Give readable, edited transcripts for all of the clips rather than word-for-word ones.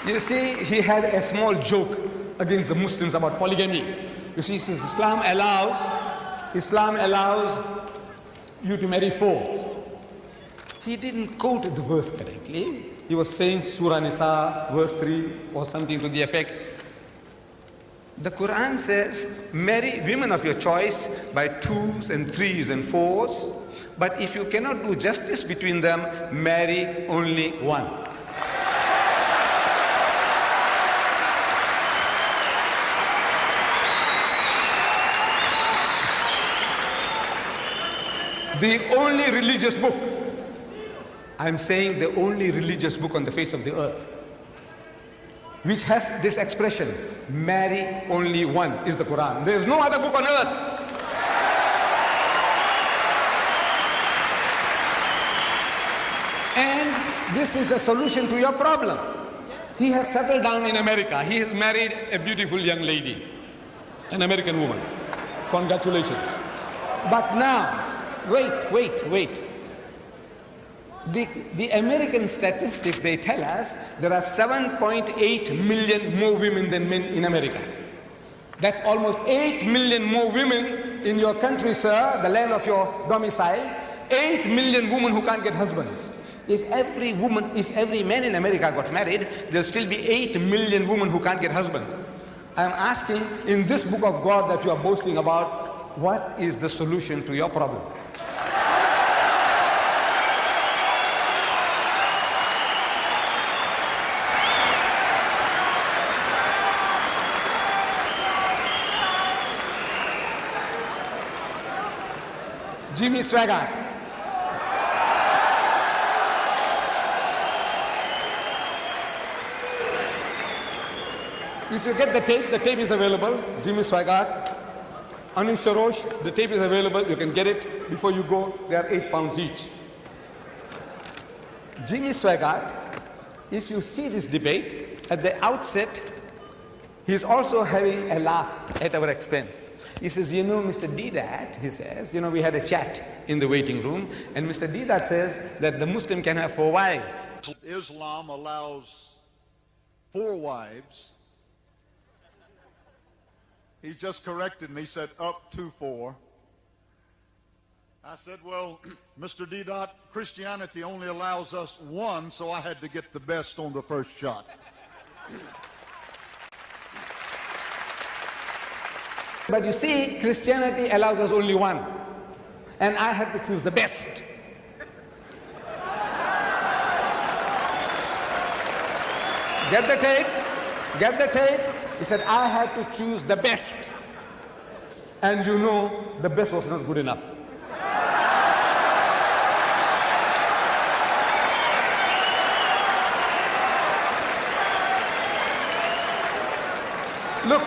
You see, he had a small joke against the Muslims about polygamy. You see, he says Islam allows you to marry 4. He didn't quote the verse correctly. He was saying Surah Nisa, verse 3, or something to the effect. The Quran says, marry women of your choice by 2s and 3s and 4s, but if you cannot do justice between them, marry only one. The only religious book, I'm saying the only religious book on the face of the earth, which has this expression, marry only one, is the Quran. There is no other book on earth. And this is the solution to your problem. He has settled down in America. He has married a beautiful young lady, an American woman. Congratulations. But now, wait. The American statistics, they tell us there are 7.8 million more women than men in America. That's almost 8 million more women in your country, sir, the land of your domicile. 8 million women who can't get husbands. If every man in America got married, there'll still be 8 million women who can't get husbands. I'm asking, in this book of God that you are boasting about, what is the solution to your problem? Jimmy Swaggart. If you get the tape is available. Jimmy Swaggart, Anu Sharosh, the tape is available. You can get it before you go. They are £8 each. Jimmy Swaggart, if you see this debate, at the outset, he's also having a laugh at our expense. He says, you know, Mr. Deedat, he says, you know, we had a chat in the waiting room, and Mr. Deedat says that the Muslim can have 4 wives. Islam allows 4 wives. He just corrected me, said up to 4. I said, well, Mr. Deedat, Christianity only allows us 1, so I had to get the best on the first shot. But you see, Christianity allows us only 1. And I had to choose the best. Get the tape. He said, I had to choose the best. And you know, the best was not good enough. Look.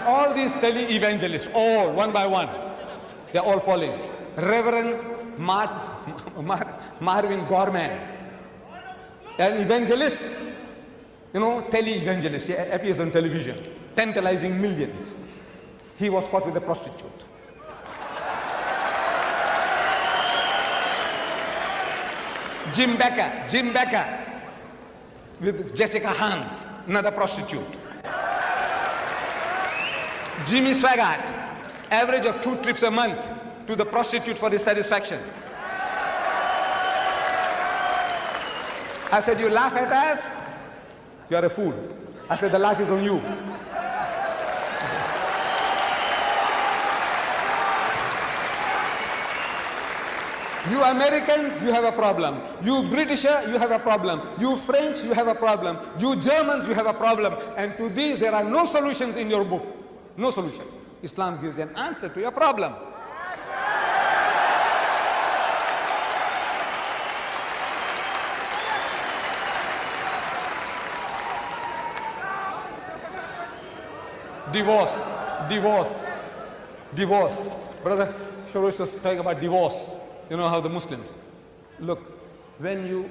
All these tele-evangelists, all one by one, they're all falling. Reverend Marvin Gorman, an evangelist, you know, tele-evangelist, he appears on television, tantalizing millions. He was caught with a prostitute. Jim Becker, with Jessica Hans, another prostitute. Jimmy Swaggart, average of 2 trips a month to the prostitute for his satisfaction. I said, you laugh at us? You are a fool. I said, the laugh is on you. You Americans, you have a problem. You Britisher, you have a problem. You French, you have a problem. You Germans, you have a problem. And to these, there are no solutions in your book. No solution. Islam gives an answer to your problem. Divorce. Brother Shorosh was talking about divorce. You know how the Muslims. Look, when you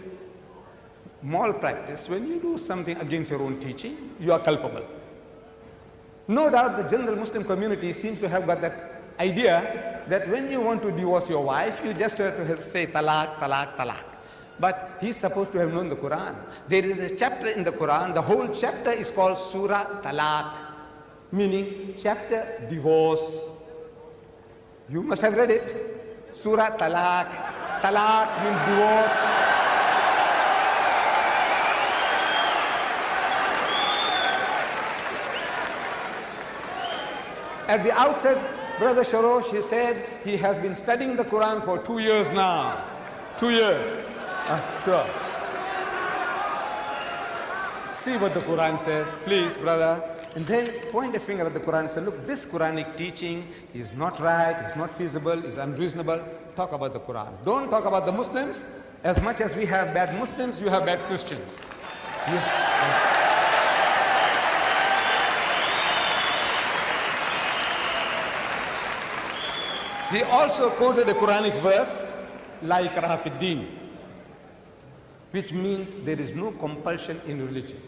malpractice, when you do something against your own teaching, you are culpable. No doubt the general Muslim community seems to have got that idea that when you want to divorce your wife, you just have to say talaq. But he's supposed to have known the Quran. There is a chapter in the Quran, the whole chapter is called Surah Talaq, meaning chapter divorce. You must have read it. Surah Talaq. Talaq means divorce. At the outset, Brother Sharosh, he said he has been studying the Quran for 2 years now. 2 years. Sure. See what the Quran says, please, brother. And then point a finger at the Quran and say, look, this Quranic teaching is not right, it's not feasible, it's unreasonable. Talk about the Quran. Don't talk about the Muslims. As much as we have bad Muslims, you have bad Christians. He also quoted a Quranic verse, La ikraha fid din, which means there is no compulsion in religion.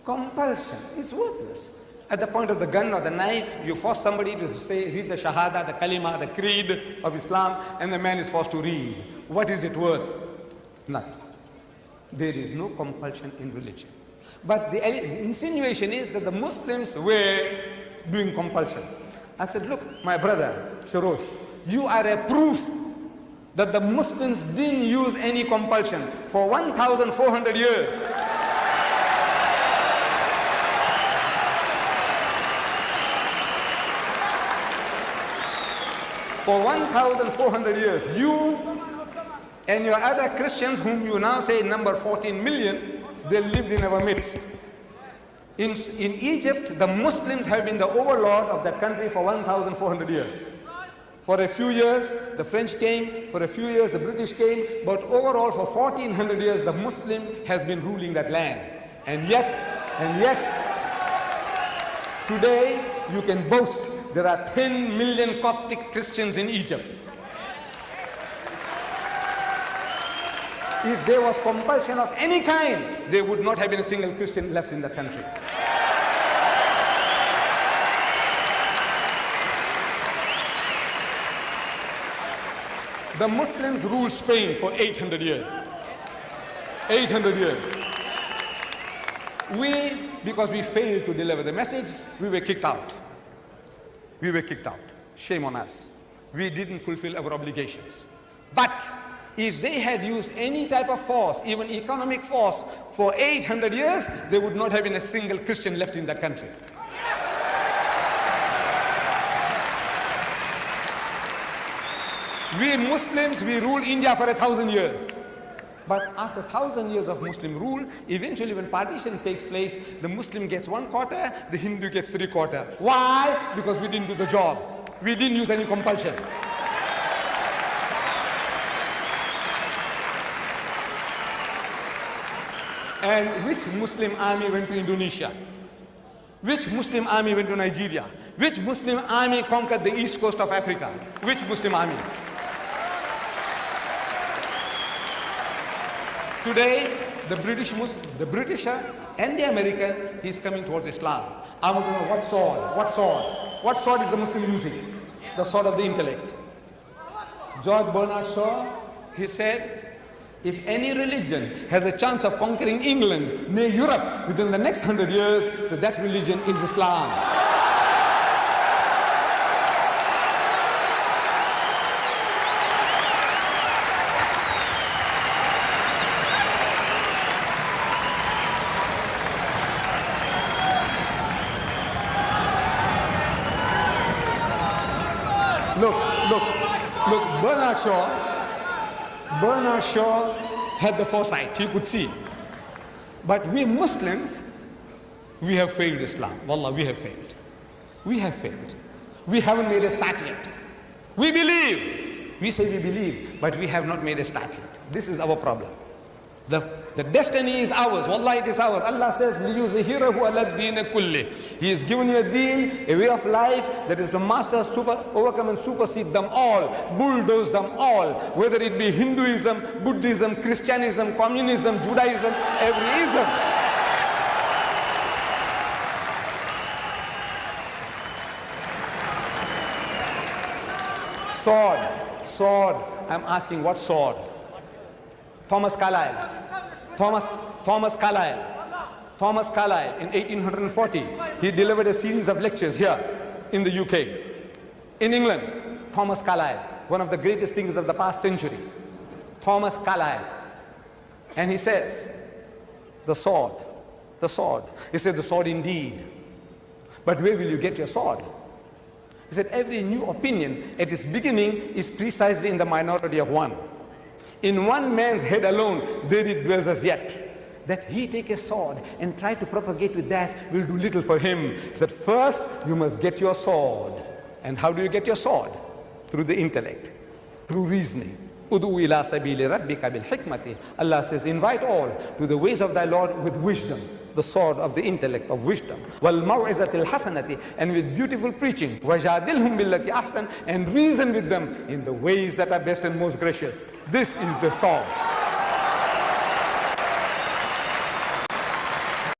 Compulsion is worthless. At the point of the gun or the knife, you force somebody to say, read the Shahada, the Kalima, the Creed of Islam, and the man is forced to read. What is it worth? Nothing. There is no compulsion in religion. But the insinuation is that the Muslims were doing compulsion. I said, look, my brother, Sharosh, you are a proof that the Muslims didn't use any compulsion for 1,400 years. For 1,400 years, you and your other Christians, whom you now say number 14 million, they lived in our midst. In Egypt, the Muslims have been the overlord of that country for 1,400 years. For a few years, the French came, for a few years, the British came, but overall for 1,400 years, the Muslim has been ruling that land. And yet, today, you can boast there are 10 million Coptic Christians in Egypt. If there was compulsion of any kind, there would not have been a single Christian left in the country. The Muslims ruled Spain for 800 years. 800 years. We, because we failed to deliver the message, we were kicked out. We were kicked out. Shame on us. We didn't fulfill our obligations. But if they had used any type of force, even economic force, for 800 years, there would not have been a single Christian left in that country. We Muslims, we ruled India for 1,000 years. But after 1,000 years of Muslim rule, eventually when partition takes place, the Muslim gets 1/4, the Hindu gets 3/4. Why? Because we didn't do the job. We didn't use any compulsion. And which Muslim army went to Indonesia? Which Muslim army went to Nigeria? Which Muslim army conquered the east coast of Africa? Which Muslim army? Today, the Britisher and the American, he's coming towards Islam. I want to know what sword? What sword? What sword is the Muslim using? The sword of the intellect. George Bernard Shaw, he said, if any religion has a chance of conquering England, nay Europe, within the next 100 years, so that religion is Islam. Look, Bernard Shaw had the foresight, he could see. But we Muslims, we have failed Islam. Wallah, we have failed. We have failed. We haven't made a start yet. We believe. We say we believe, but we have not made a start yet. This is our problem. The destiny is ours. Wallah, it is ours. Allah says, لِيُزْهِرَهُ عَلَى الدِّينِ كُلِّهِ. He has given you a deen, a way of life that is to master, overcome and supersede them all, bulldoze them all, whether it be Hinduism, Buddhism, Christianism, Communism, Judaism, every ism. Sword. I'm asking, what sword? Thomas Carlyle. Thomas Carlyle in 1840, he delivered a series of lectures here in the UK. In England, Thomas Carlyle, one of the greatest thinkers of the past century. Thomas Carlyle. And he says, the sword. He said, the sword indeed. But where will you get your sword? He said, every new opinion at its beginning is precisely in the minority of one. In one man's head alone, there it dwells as yet. That he take a sword and try to propagate with that will do little for him. He said, first you must get your sword. And how do you get your sword? Through the intellect, through reasoning. Udu ila sabili rabbika bil hikmati. Allah says, invite all to the ways of thy Lord with wisdom, the sword of the intellect of wisdom. Wal maw'izatil hasanati, and with beautiful preaching. Wajadilhum billati ahsan, and reason with them in the ways that are best and most gracious. This is the sword.